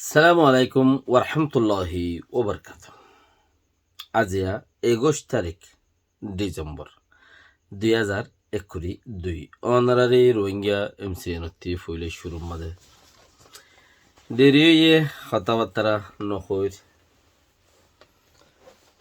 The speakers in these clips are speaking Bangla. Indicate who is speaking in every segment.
Speaker 1: সালামু আলাইকুম ওরহামতুল্লাহি ওবরকাত। আজিয়া 21 তারিখ ডিসেম্বর 2022 অনারারি রোহিঙ্গা এমসিএনতি ফুলে শুরুর মাঝে দেরি হইয়ে কথাবার্তা নকইর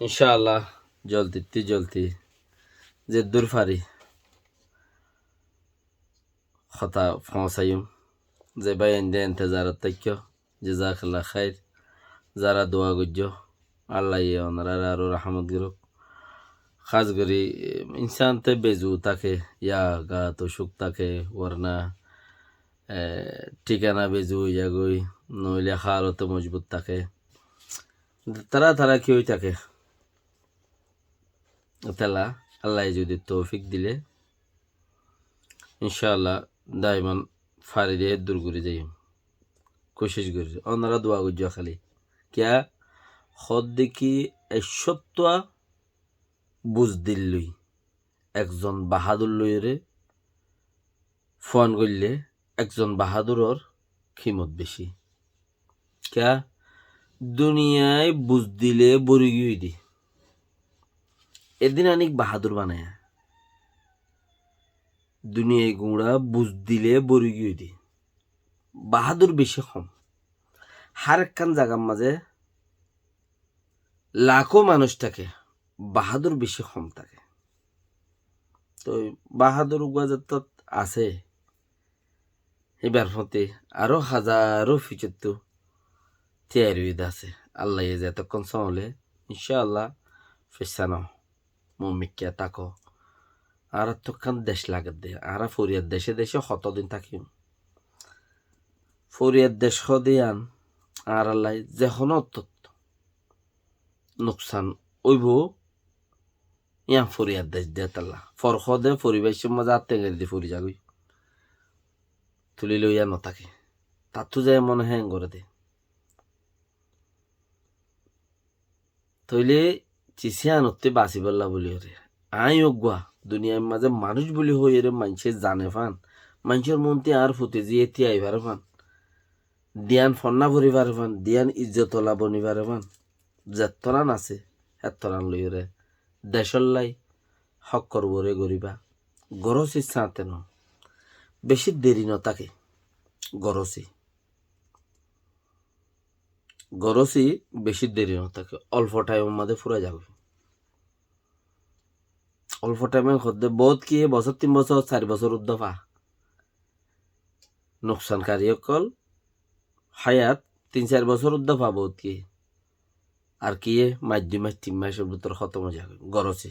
Speaker 1: ইনশাআল্লাহ জলদি যে দূর ফারি কথা পৌঁছাইম যে ভাই এনদে ইন্তজারত তাইক্য জাযাকাল্লাহ খাইর যারা দোয়া গজ্য আল্লাহ ওনারা আরো রহমত গিরক খাস করি ইনসান তে বেজু তাকে ইয়া গা তো সুখ তাকে ওরনা ঠিকানা বেজু ইয়া গই নইলে হালতে মজবুত থাকে তারা কি হই থাকে তেলা আল্লাহ যদি তৌফিক দিলে ইনশাআল্লাহ দাইমান ফারি দিয়ে দূর করে যাই কোশিশ করি ওনারা দোয়া গজ্য খালি কিয়া খদ দেখি এই সত্য বুঝ দিল্লই একজন বাহাদুর লইরে ফোন করলে একজন বাহাদুরর খিমত বেশি ক্যা দুনিয়ায় বুঝ দিলে বরিগিয়ে দি এদিন অনেক বাহাদুর বানায় দুনিয়ায় গুঁড়া বুঝ দিলে বরিগিয়ে দি বাহাদুর বেশি কম হার একখান জায়গার মাঝে লাখো মানুষ থাকে বাহাদুর বেশি কম থাকে তো বাহাদুর উগাজত আছে এবার হতে আরো হাজারো ফিচর তৈরি আছে আল্লাহ এতক্ষণ হলে ইনশাআল্লাহ ফেসানো মমিকা তাকো আর তখন দেশ লাগে দে আর ফরিয়ার দেশে কতদিন থাকি ফরিয়ার দেশ দিয়ান আর আল্লাহ যেখন নোকসান ওইব ইয়া ফরিয়ার দেশ দে তাল্লা ফরখ দে পরিবেশের মাঝে আত্মেঙ্গের দিয়ে ফরি যাবি তুলি লইয়া নথাকে তার তো যায় মনে হ্যাং করে দে তইলে চিসিয়া নতে বাঁচি বললা বলি রে আই অগুয়া দুনিয়ার মাঝে মানুষ বলি হই রে মানুষের জানে ফান মানুষের মনতে আর ফুটে যে এটি আইবার ফান দিয়ান ফন্না ভরিবার ফান দিয়ান ইজ্জত লাভ নিবার ফান যেতরান আছে এতরান লই রে দেশর লাই হক করব রে গরিবা গরসি চাতে ন বেশি দেরি ন তাকে গরসি বেশি দেরি ন থাকে অল্প টাইমের মধ্যে ফুরা যাবে অল্প টাইমে হতে বহুত কি বছর 3 বছর 4 বছর উদ্দফা নোকসানকারী অকল হায়াত 3-4 বছর উদ্দফা বহুত কি আর কি মাস 2 মাস 3 মাসের ভিতর খতম হয়ে যাবে গরসি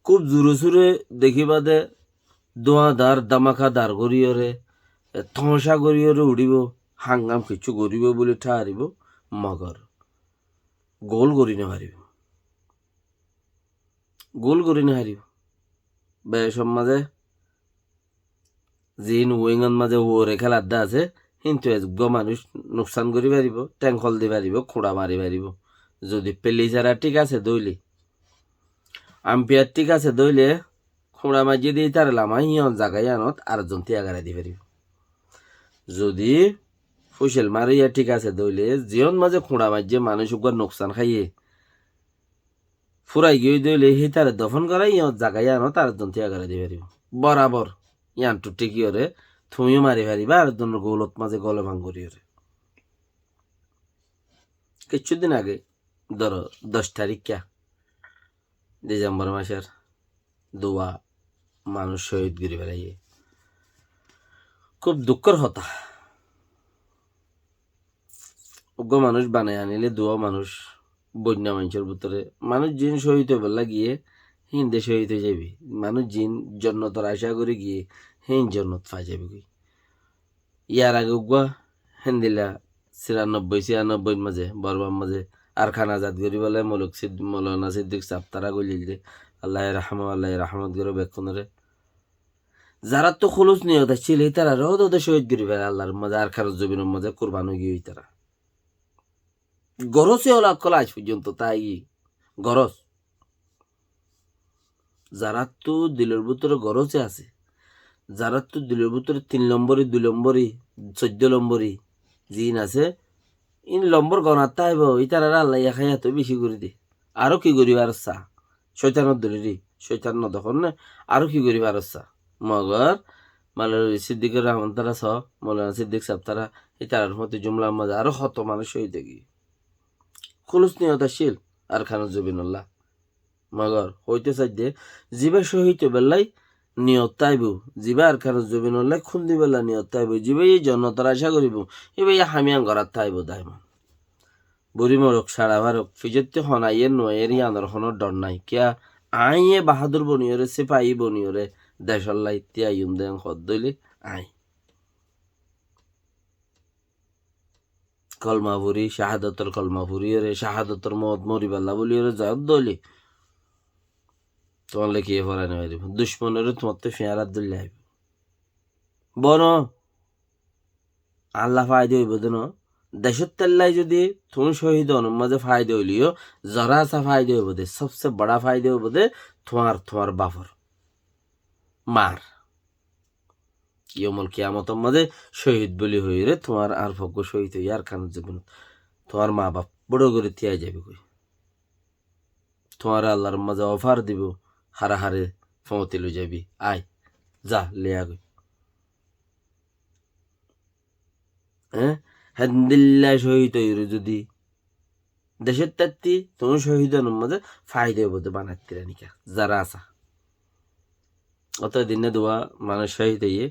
Speaker 1: খুব জোরে সোরে দেখিবা দে দোয়াদার দামাকাদার গরিয়রে থমসা গরিয়রে উড়িব হাঙ্গাম কিছু গরিব বলে ঠারিব মগর গোল করি না হারিব বেসম মাঝে জিন ওয়েঙ্গন মাঝে ওরে খেলার দা আছে কিন্তু এযোগ্য মানুষ নোকসান করি পারিব ট্যাঙ্কল দি পারিব খোঁড়া মারি পারিব যদি পেলিচারা ঠিক আছে দইলে আম্পিয়ার ঠিক আছে দইলে খোঁড়া মারিয়ে দিয়ে তার লামা হিয়ন জাগাই আনত আরেকজন তিয়াগারা দি পারিব যদি ফুসেল মারিয়া ঠিক আছে দইলে জিয়ন মাঝে খোঁড়া মারিয়ে মানুষ উগার নোকসান খাইয়ে ফুরাই গিয়ে দইলে হি তারে দফন করাই ইয়ত জাগাই আনত আরেকজন তিয়াগারা দি পারিব বরাবর ইয়ানটু টিকি ওরে তুমিও মারি পারিবা আরেকজনের গোলত মাঝে গলে ভাঙ্গরি ওরে কিছুদিন আগে ধরো 10 তারিখ ডিসেম্বর মাসের দোয়া মানুষ শহীদ গিরি বেড়াইয়ে খুব দুঃখের হতা উগ্র মানুষ বানায় আনিলে দোয়া মানুষ বন্যা মানুষের ভিতরে মানুষ জিন শহীদ হইবে লাগিয়ে হিন্দে শহীদ হয়ে যাবি মানুষ জিন জন্নতর আশা করে গিয়ে হিন জন্নত পাই যাবি ইয়ার আগে উগুয়া হেন্দিলা 93-96 মাঝে বরবার মাঝে আর খানা জাত গরি বলে মৌলানা সিদ্দিক সাহ তারা গলিল রে আল্লাহ রাহমত গরো বেক্ষণরে যারা তো খুলুস নিয়ত ছিল তারা রোদ ওদের শহীদ গরি বেড়ে আল্লাহর মাঝে আর খারজ জমিনের মাঝে কোরবান হয়ে গিয়ে তারা গরসে হলো আকল আজ পর্যন্ত তাই গরজ যারা তো দিলের ভিতরে গরজে আছে যারা তো দিলের ভিতরে 3 নম্বরই 2 নম্বরই 14 নম্বরই জিন আছে ইন লম্বর গনাত তাইব ইতার আল্লাহ খাই এত বেশি করে দি আরো কি করিবার চা শৈতানত ধরে রি শৈতান নদখন না আরো কি করিবার চা মগর মালার সিদ্দিকুর রহমান তারা ছ মৌলানা সিদ্দিক সাহেব তারা ইতার মতো জুমলার মাঝে আরো হত মানুষ হইতে কি খুলুস নিয়তাশীল আর খান জবিনুল্লাহ মগর হইতে চাইতে জিবা সহিত বেল্লাই নিয়ত তাইব জিবা আর খান জবিনুল্লাহ খুন্দি বেলা নিয়ত তাইব জিবা এই জন্নতার আশা করিব এবার হামিয়ান ঘরাত তাইব দাইমান বুড়ি মরক সারা ভারক ফিজতে হনাইয়ে নয়ের ইয়ানোর হনর ডর নাই কিয়া আইয়ে বাহাদুর বনিয়রে সিপাহী বনিয়রে দেশল্লাই তিয়া ইউম দেন হদ দইলে আই কলমাপুরি শাহাদতর কলমাপুরি রে শাহাদতর মদ মরিবাল্লা বলি ওরে জয়দ দইলে তোমার লেখি এ ফরানি মারিব দুশ্মনের তোমার তো ফেয়ারাত দিল্লি আইব বন আল্লাহ ফায়দা হইব দেন দেশের তেল্লাই যদি তুমি শহীদ হন মাঝে ফায়দা হইলিও জরা আসা ফায়দা হইব দে সবসে বড়া ফায়দা হইব দে তোমার বাফর মার ইয়মল কিয়ামতর মাঝে শহীদ বলি হই রে তোমার আর ভগ্য শহীদ হই আর খান জীবন তোমার মা বাপ বড় করে তিয়াই যাবে কই তোমার আল্লাহর মাঝে অফার দিব হারা হারে ফমতি লই যাবি আয় যা লিয়া গই হ্যাঁ হেদিল্লা শহীদ হইরে যদি দেশের তাত্তি তুমি শহীদ মাঝে ফায়দা হইব দে বানাত্তিরা নিকা যারা আসা অত দিনে দোয়া মানুষ শহীদ হইয়ে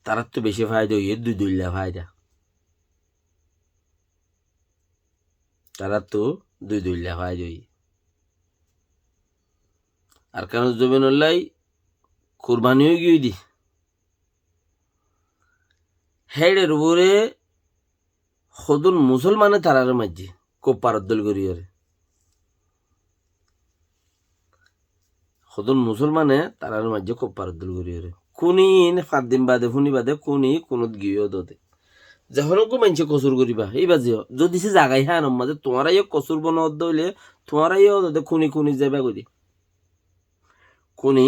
Speaker 1: তারার তো বেশি ফায়দা হইয়ে দুইলা ফায়দা তারার তো দুইলা ফায়দা হইয়ে আর কেন জবিনুল্লাহ কুরবানি হয়ে গিয়ে দি হেডের উপরে সদুন মুসলমানে তারার মাঝে খুব পারদল করিয়ারে সদুন মুসলমানে তারার মাঝে খুব পারদল করিয়ারে কোনি 5 দিন বাদে ফুনি বাদে কোনি কোনত গিয়েও দে যখন মানছে কসুর করিবা এই বাজিও যদি সে জাগাই হ্যাঁ মাঝে তোমারাই কসুর বনদ দইলে তোমারাই দে খুনি যাবে করি কোনি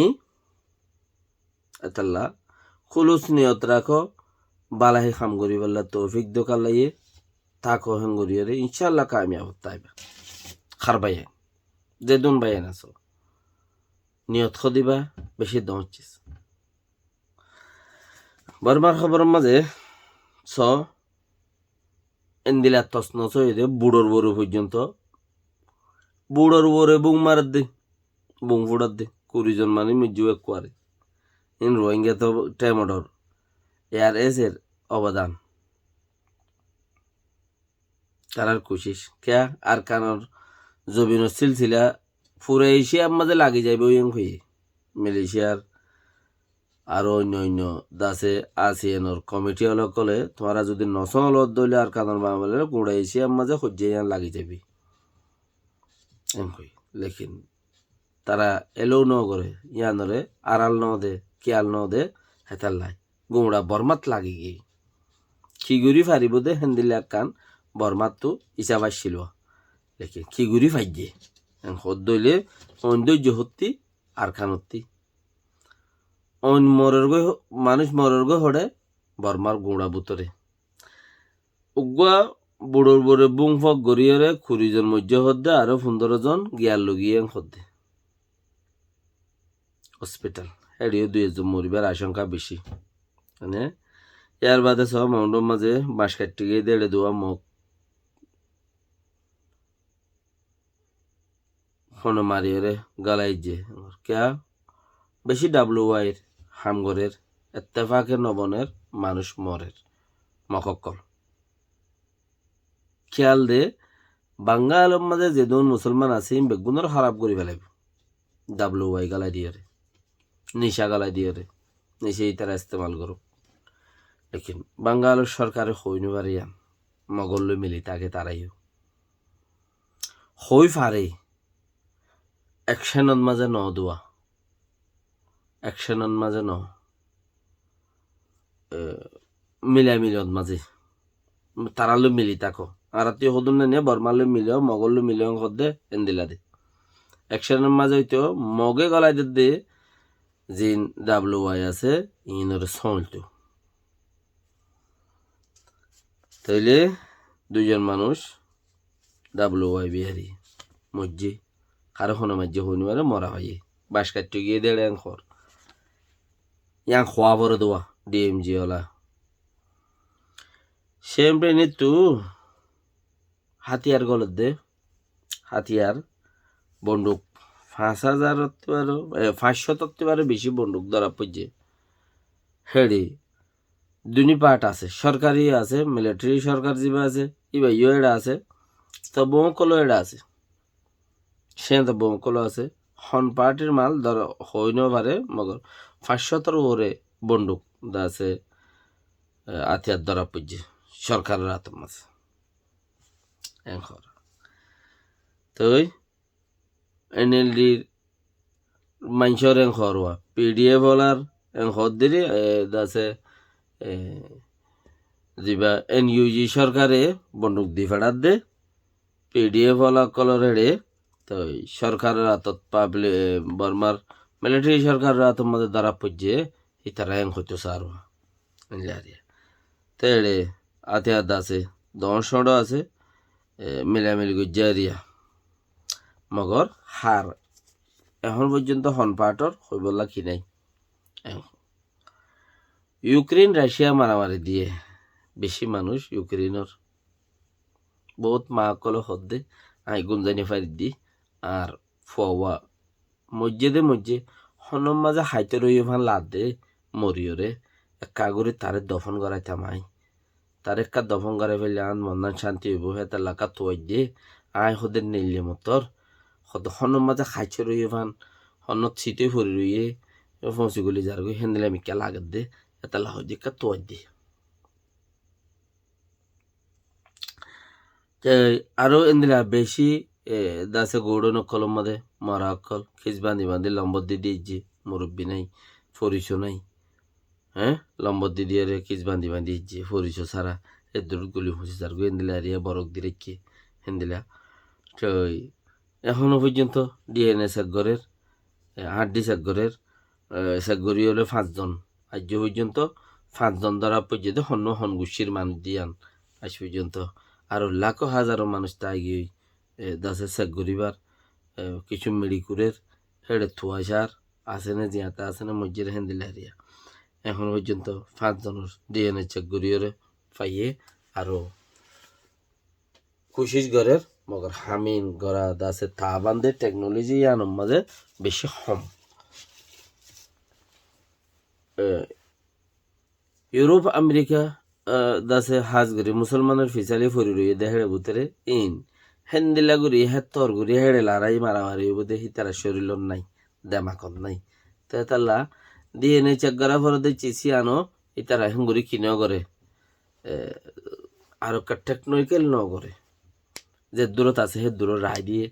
Speaker 1: আতাল্লাহ খুলুস নিয়ত রাখো বালাহি খাম করি বললা তৌফিক দোকালাইয়ে তাকো হেন করিয়ারে ইনশাআল্লাহ কামিয়াব তাইবা খারবাই যে দুন বাইন আছো নিয়ত খদিবা বেশি দমচিস বরমার খবর মাঝে ছ এন্দিলা তসনস হয়ে দে বুড়োর বড় পর্যন্ত বুড়োর বড়ে বুং মারার দে বুং ফুড়ার দে 20 জন মানে মিজু এক করে ইন রোহিঙ্গা তো টেমডর ARS এর অবদান তারার কোশিস কে আর কানর জবিনের সিলসিলা পুরো এশিয়ার মাঝে লাগি যাইবে ওই হয়ে মালয়েশিয়ার আরো অন্য দাসে আসিয়ানোর কমিটি কলে তোমরা যদি নসল দইলে আর কানর মামলে গোড়া এশিয়ার মাঝে সজ্জাইয়ান লাগি যাবি লেকিন তারা এলো ন করে ইয়ানরে আড়াল ন দে কিয়াল ন দে হেতার লাই গোড়া বরমাত লাগি গিয়ে খিগুড়ি ফারিব দে হেন্দিলা কান বরমাত তো ইসাব আসছিল লেকিন খিগুড়ি ফাই দিয়ে হদ দইলে অন্দৈর্য হত্তি আর খানত্তি অন মরের গই মানুষ মরের গই হড়ে বরমার গোড়া বুতরে উগুয়া বুড়োর বড়ে বুং ফক গড়িয়রে 20 জন মধ্যে হদ্দে আরো 15 জন গিয়ার লগিয়ে হদ্দে হসপিটাল এড়িও 2 জন মরিবার আশঙ্কা বেশি মানে ইয়ার বাদে সব মাউন্ডের মাঝে বাঁশ কাটতে গিয়ে দেড়ে দোয়া মুখ ফোনে মারিয়ে গালাই যে ক্যা বেশি WY হামগরের এত্তেফাকের নবনের মানুষ মরের মকক্কল খেয়াল দে বাঙ্গালের মাঝে যে দুন মুসলমান আছে বেগুনের খারাপ করে ফেলাইব WY গালাই দিয়ে নিশা গালাই দিয়ে নিশে তারা ইস্তেমাল করো লেকিন বাঙ্গালের সরকারে হইনি পারিয়ান মগল্য মিলি তাকে তারাইও হই ফারে অ্যাকশনের মাঝে ন দোয়া অ্যাকশনের মাঝে ন মিলিয়ন মাঝে তারালো মিলি তাকো আর তুই হদুন নে বর্মালো মিলিও মগল্য মিলিয়ন হদে এন্দিলা দে অ্যাকশনের মাঝে হইতো মগে গলাই দে জিন WY আছে ইনর সলতো তাইলে দুজন মানুষ WY বিহারি মজ্জি কারো কোনো মাঝে হইনিবারে মরা হয়ে বাস কাটতে গিয়ে দেড় খর ইয়াং খোয়া বড় দোয়া DMG ওলা সেমপ্রে নিতু হাতিয়ার গলত দে হাতিয়ার বন্দুক 5,000 500 বেশি বন্দুক ধরা পড়ছে হেডি দুনি পার্ট আছে সরকারি আছে মিলিটারি সরকার যেবা আছে ইবা ইউ এডা আছে তো বোমকলো এডা আছে সে তো বোমকলো আছে হন পার্টির মাল ধর হইন পারে মগর 500 ওরে বন্দুক আছে হাতিয়ার ধরা পড়ছে সরকারের হাতের মাঝে এখন তো NLDর মানুষের হরওয়া PDF হলার হর দিলে আছে যা NUG সরকারে বন্দুক দি ফেড়াত দে PDF হলা কলর হেড়ে তো সরকারের হাতত পাবলি বর্মার মিলিটারি সরকারের হাতের মধ্যে ধরা পড়ছে ইতারা হইতো সারওয়া তো এড়ে আতে আদা আছে দশড় আছে মিলামিলি গুজারিয়া মগর হার এখন পর্যন্ত হন পাটর হইবলা কি নাই ইউক্রেন রাশিয়া মারামারি দিয়ে বেশি মানুষ ইউক্রেনের বহুত মা কলে হদ্দে আই গুঞ্জানি ফারি দি আর ফোয়া মসজিদে হনম মাঝে হাইতে রইয়ে ভান লাদ দে মরিয়রে এক কাগরে তারে দফন করাইতাম আই তার একটা দফন করাই ফেলে আন মন্দান শান্তি হইব হে তার লাকা তোয়াই দিয়ে আই হদের নিলে মতর হদ হনম মাঝে হাইতে রইয়ে ভান হনত ছিটে ফরি রইয়ে ফসিগুলি যার গই হেন্দিলে মিকা লাগত দে এটা লাহ দিকা তোয়াই দিয়ে আরো এন্দিলা বেশি দাসে গৌড়ন কলম মাদে মরা অকল খিচ বান্ধি বান্ধি লম্বর দি দিয়েছি মুরব্বী নাই ফরিস নাই হ্যাঁ লম্বর দি দিয়ে খিচ বান্ধি বান্ধি ইজি ফরিস সারা এ দূর গুলি ফুসি যার গো এন্দিলা আরিয়া বরক দি রেখে হেন্দিলা তো এখনো পর্যন্ত DNA সাগরের হাড্ডি সাগরের সাগরি হলে 5 জন আজ পর্যন্ত 5 জন দ্বারা পর্যন্ত হন গুছির মানুষ দিয়ান আজ পর্যন্ত আর লাখো হাজারো মানুষ তাই গিয়ে দাসে সাগরিবার কিছু মেডিকুরের হেড়ে থুয়াশার আছে না জিয়াতে আছে না মসজিদের হেন্দিলারিয়া এখন পর্যন্ত 5 জনের DNA সাগরিয়রে পাইয়ে আরো কোশিশ গরের মগর হামিন গড়া দাসে তাবান্দের টেকনোলজি আনম মাঝে বেশি কম ইউরোপ আমেরিকা দাসে হাজ গরি মুসলমানের ফিসালি ফরি রইয়ে দেহেড়ে বুতরে ইন হেন্দিলা গুড়ি হেতর গুড়ি হেড়ে লারাই মারামারি বুধে হিতারা শরীর নাই দেমাকন নাই তো তাল্লা DNA চেক করা ফরদে চিসি আনো ইতারা হেঙ্গুরি কিনেও করে আর একটা টেকনিক্যাল ন করে যে দূরত আছে হে দূর রায় দিয়ে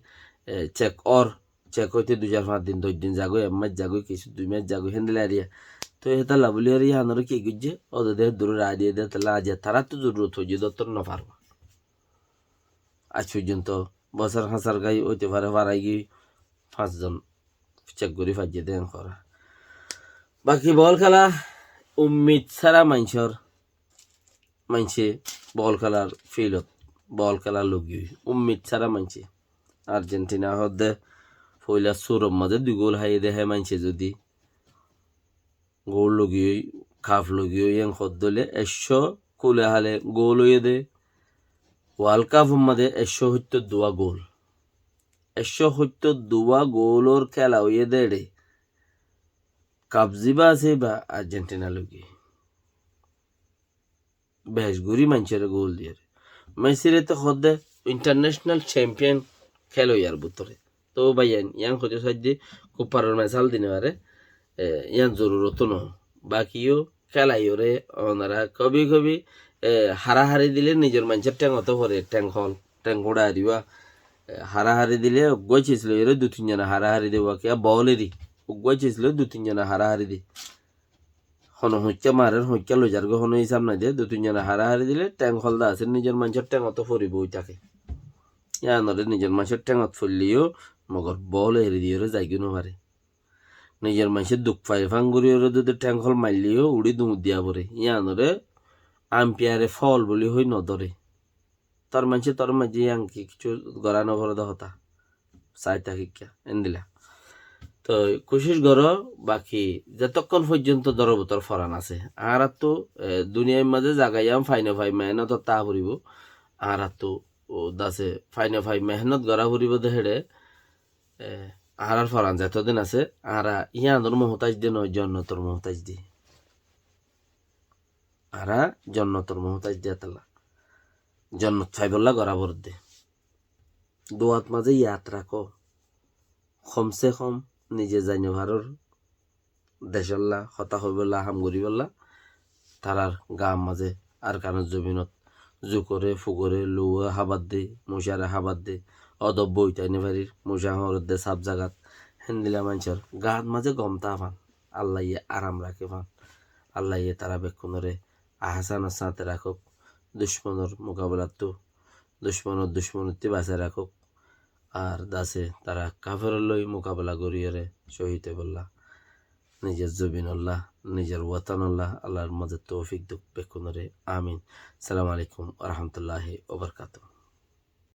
Speaker 1: চেক হইতে 2-5 দিন 10 দিন যাগো 1 মাস যাগো কিছু 2 মাস যাগো হেন্দিলা এরিয়া তো এটা লাভলি এরিয়া আনার কি গুজে ওদের দূর রায় দিয়ে দেয় তাহলে আজ তারা তো জরুরত হয়ে দত্তর ন পারবো আজ পর্যন্ত বছর হাসার গাই হইতে পারে পারাই গিয়ে 5 জন চেক করি ফাজিয়ে দেন করা বাকি বল খেলা উম্মিদ ছাড়া মানছে বল খেলার ফিল্ডত বল খেলার লগি উম্মিদ ছাড়া মানছে আর্জেন্টিনা হদে পয়লা সুরম মাঝে 2 গোল হাইয়ে দেহে মানছে যদি গোল লগি কাফ লগি ইয়াং হদলে 100 কুলে হালে গোল হইয়ে দে ওয়ার্ল্ড কাপ মধ্যে 172 গোল 172 গোলর খেলা হইয়ে দে রে কাপ জিবা আছে বা আর্জেন্টিনা লগি বেশ গুরি মানছে গোল দিয়ে মেসিরে তো হদে ইন্টারন্যাশনাল চ্যাম্পিয়ন খেলো ইয়ার ভিতরে তো ভাইয়ান ইয়াং হতে সাহায্যে খুব পারার মেসাল দিনে পারে ইয়ান জরুরত ন বাকিও খেলাই ওরে ওনারা কবি হারাহারি দিলে নিজের মানুষের ট্যাং অত পরে ট্যাং ঘোড়া দিবা হারাহারি দিলে গইছিল এর 2-3 জনা হারাহারি দেওয়া কে বলেরই গইছিল 2-3 জনা হারাহারি দি হচ্ছে মারের হচ্ছে লজার গো হনো হিসাব নাই দে 2-3 জনা হারাহারি দিলে ট্যাং হলদা আছে নিজের মানুষের ট্যাং অত পরিব ওই থাকে ইয়ানরে নিজের মানুষের ট্যাং অত ফুললিও মগর বল এরি দিয়ে যাইগুনো পারে নিজের মানুষের দুঃখ পাই ফাঙ্গুরি ওরে যদি ট্যাং হল মারলিও উড়ি দুমুদ দিয়া পরে ইয়ানরে আম্পিয়ারে ফল বলি হই নদরে তোর মানছে তোর মাঝে আঙ্কি কিছু গড়ানো ভরদ হতা চাইতা শিক্ষা এন দিলা তো কোশিশ করো বাকি যতক্ষণ পর্যন্ত দরবতর ফরান আছে আর তো দুনিয়ার মাঝে জাগাইয়াম ফাইনে ফাই মেহনত তা ফুরিব আর তো ও দাসে ফাইনে ফাই মেহনত গড়া ফুরিব দেহেড়ে আর ফরান যতদিন আছে আর ইয়ানোর মহতাজ দিয়ে নয় জন্নতর মহতাজ দি আর জন্নতর মহতাজ দিয়া তালা জন্নত ফাইবল্লা গড়া ভর দে দোয়াত মাঝে ইয়াত রাখো কমসে কম নিজে জানি ভারর দেশল্লা হতা হইবল্লা হাম গরিবল্লা তারার গাম মাঝে আর কানের জমিনত জুকরে ফুকরে লুয়া হাবাদ দে মশারে হাবাদ দে অদব্য ইতাইনে বাড়ির মশা হর দে সাপ জাগাত হেন্দিলা মানুষের গাত মাঝে গমতা পান আল্লাহ ইয়ে আরাম রাখে পান আল্লাহ ইয়ে তারা বেক্ষণরে আহসানের সাথে রাখুক দুশ্মনের মোকাবেলা তো দুশ্মনতি বাঁচায় রাখুক আর দাসে তারা কাফের লই মোকাবেলা করিয়ে শহীদ বললা নিজের জবিন আল্লাহ নিজের ওয়াতান আল্লাহ আল্লাহর মাঝে তৌফিক দুঃখ বেক্ষণরে আমিন সালাম আলাইকুম রহমতুল্লাহি ওবরকাতুহ